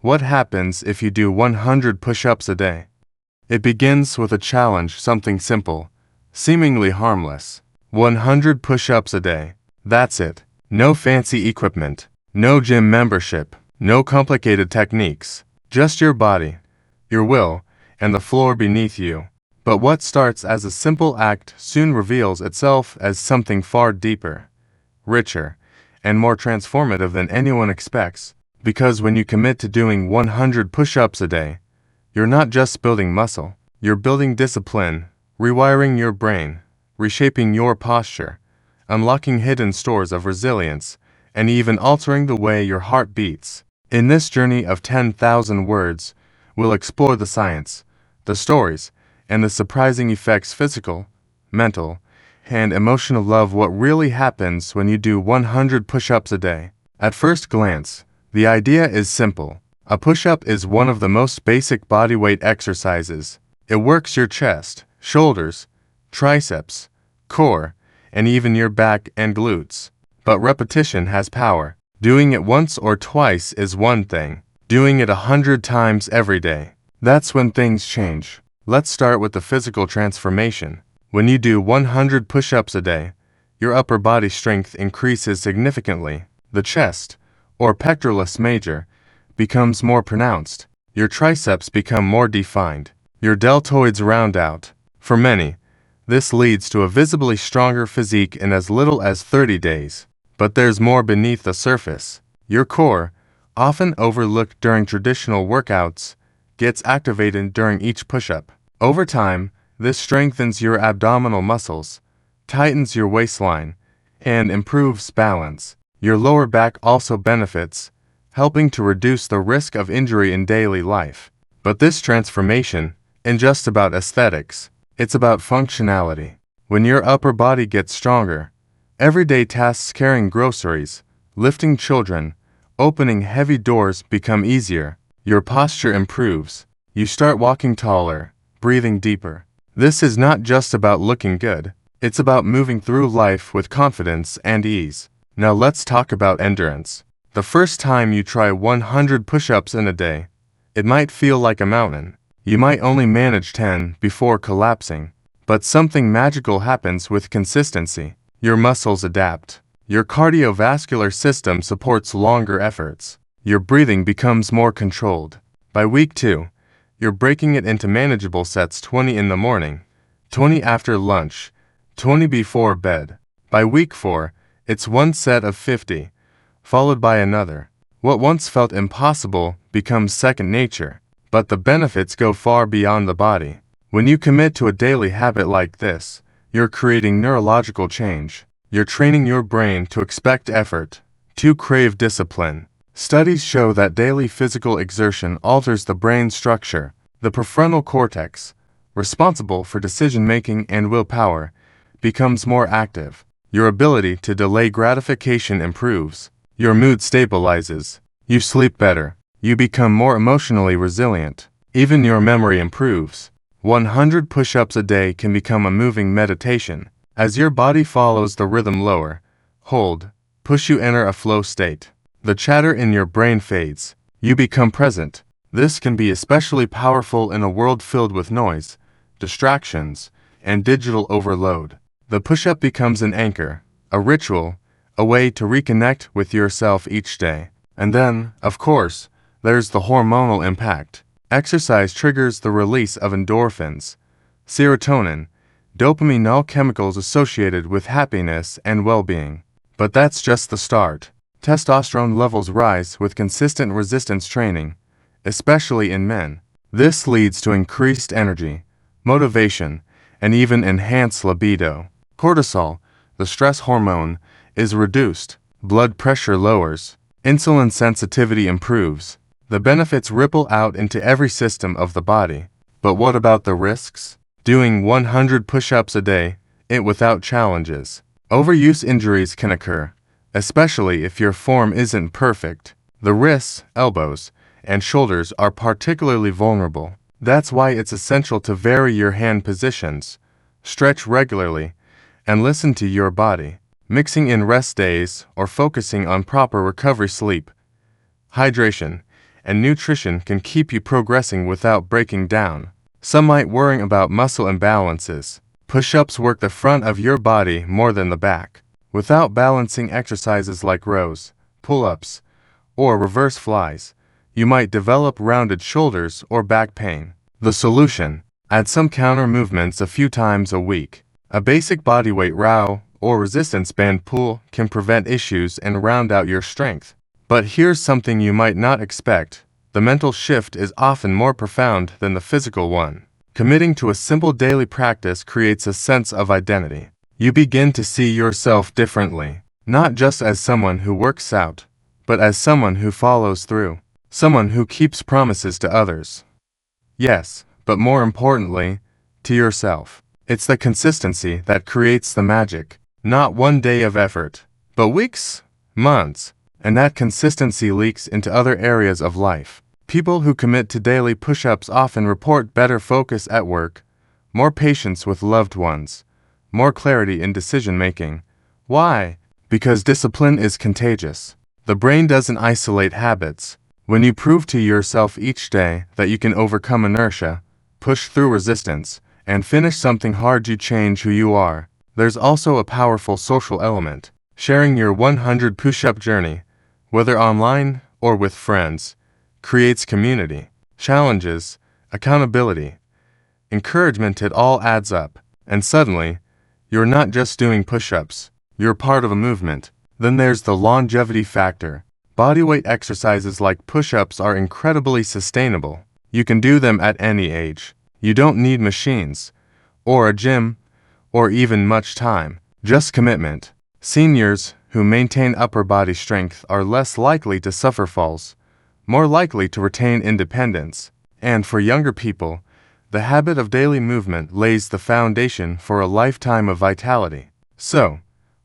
What happens if you do 100 push-ups a day? It begins with a challenge, something simple, seemingly harmless. 100 push-ups a day. That's it. No fancy equipment, no gym membership, no complicated techniques. Just your body, your will, and the floor beneath you. But what starts as a simple act soon reveals itself as something far deeper, richer, and more transformative than anyone expects. Because when you commit to doing 100 push-ups a day, you're not just building muscle, you're building discipline, rewiring your brain, reshaping your posture, unlocking hidden stores of resilience, and even altering the way your heart beats. In this journey of 10,000 words, we'll explore the science, the stories, and the surprising effects physical, mental, and emotional. Love what really happens when you do 100 push-ups a day. At first glance, the idea is simple. A push-up is one of the most basic bodyweight exercises. It works your chest, shoulders, triceps, core, and even your back and glutes. But repetition has power. Doing it once or twice is one thing. Doing it 100 times every day, that's when things change. Let's start with the physical transformation. When you do 100 push-ups a day, your upper body strength increases significantly. The chest, or pectoralis major, becomes more pronounced. Your triceps become more defined. Your deltoids round out. For many, this leads to a visibly stronger physique in as little as 30 days. But there's more beneath the surface. Your core, often overlooked during traditional workouts, gets activated during each push-up. Over time, this strengthens your abdominal muscles, tightens your waistline, and improves balance. Your lower back also benefits, helping to reduce the risk of injury in daily life. But this transformation isn't just about aesthetics, it's about functionality. When your upper body gets stronger, everyday tasks carrying groceries, lifting children, opening heavy doors become easier. Your posture improves. You start walking taller, breathing deeper. This is not just about looking good, it's about moving through life with confidence and ease. Now let's talk about endurance. The first time you try 100 push-ups in a day, it might feel like a mountain. You might only manage 10 before collapsing. But something magical happens with consistency. Your muscles adapt. Your cardiovascular system supports longer efforts. Your breathing becomes more controlled. By week 2, you're breaking it into manageable sets: 20 in the morning, 20 after lunch, 20 before bed. By week 4, it's one set of 50, followed by another. What once felt impossible becomes second nature, but the benefits go far beyond the body. When you commit to a daily habit like this, you're creating neurological change. You're training your brain to expect effort, to crave discipline. Studies show that daily physical exertion alters the brain structure. The prefrontal cortex, responsible for decision-making and willpower, becomes more active. Your ability to delay gratification improves. Your mood stabilizes. You sleep better. You become more emotionally resilient. Even your memory improves. 100 push-ups a day can become a moving meditation. As your body follows the rhythm, lower, hold, push, you enter a flow state. The chatter in your brain fades. You become present. This can be especially powerful in a world filled with noise, distractions, and digital overload. The push-up becomes an anchor, a ritual, a way to reconnect with yourself each day. And then, of course, there's the hormonal impact. Exercise triggers the release of endorphins, serotonin, dopamine, all chemicals associated with happiness and well-being. But that's just the start. Testosterone levels rise with consistent resistance training, especially in men. This leads to increased energy, motivation, and even enhanced libido. Cortisol, the stress hormone, is reduced. Blood pressure lowers. Insulin sensitivity improves. The benefits ripple out into every system of the body. But what about the risks? Doing 100 push-ups a day, without challenges. Overuse injuries can occur, especially if your form isn't perfect. The wrists, elbows, and shoulders are particularly vulnerable. That's why it's essential to vary your hand positions, stretch regularly, and listen to your body. Mixing in rest days or focusing on proper recovery, sleep, hydration, and nutrition can keep you progressing without breaking down. Some might worry about muscle imbalances. Push-ups work the front of your body more than the back. Without balancing exercises like rows, pull-ups, or reverse flies, you might develop rounded shoulders or back pain. The solution: add some counter movements a few times a week. A basic bodyweight row or resistance band pull can prevent issues and round out your strength. But here's something you might not expect. The mental shift is often more profound than the physical one. Committing to a simple daily practice creates a sense of identity. You begin to see yourself differently, not just as someone who works out, but as someone who follows through, someone who keeps promises to others. Yes, but more importantly, to yourself. It's the consistency that creates the magic. Not one day of effort, but weeks, months, and that consistency leaks into other areas of life. People who commit to daily push-ups often report better focus at work, more patience with loved ones, more clarity in decision-making. Why? Because discipline is contagious. The brain doesn't isolate habits. When you prove to yourself each day that you can overcome inertia, push through resistance, and finish something hard, you change who you are. There's also a powerful social element. Sharing your 100 push-up journey, whether online or with friends, creates community, challenges, accountability, encouragement. It all adds up, and suddenly, you're not just doing push-ups, you're part of a movement. Then there's the longevity factor. Bodyweight exercises like push-ups are incredibly sustainable. You can do them at any age. You don't need machines, or a gym, or even much time, just commitment. Seniors who maintain upper body strength are less likely to suffer falls, more likely to retain independence. And for younger people, the habit of daily movement lays the foundation for a lifetime of vitality. So,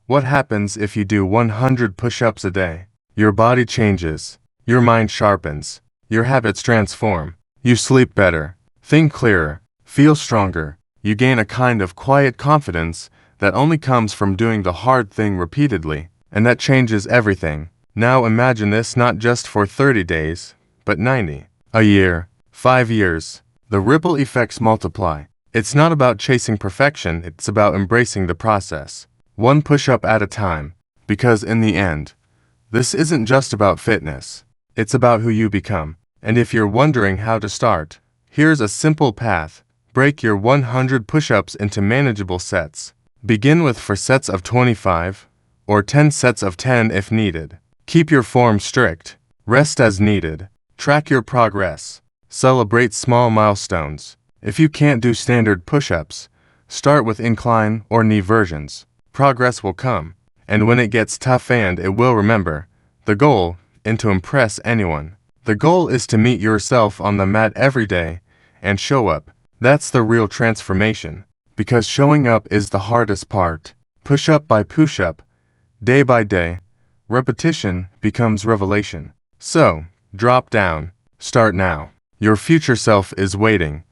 what happens if you do 100 push-ups a day? Your body changes, your mind sharpens, your habits transform. You sleep better, think clearer, feel stronger. You gain a kind of quiet confidence that only comes from doing the hard thing repeatedly, and that changes everything. Now imagine this not just for 30 days, but 90, a year, 5 years. The ripple effects multiply. It's not about chasing perfection, it's about embracing the process, one push-up at a time, because in the end, this isn't just about fitness, it's about who you become. And if you're wondering how to start, here's a simple path. Break your 100 push-ups into manageable sets. Begin with 4 sets of 25, or 10 sets of 10 if needed. Keep your form strict. Rest as needed. Track your progress. Celebrate small milestones. If you can't do standard push-ups, start with incline or knee versions. Progress will come, and when it gets tough, and it will, remember, the goal isn't to impress anyone. The goal is to meet yourself on the mat every day and show up. That's the real transformation, because showing up is the hardest part. Push-up by push-up, day by day, repetition becomes revelation. So, drop down. Start now. Your future self is waiting.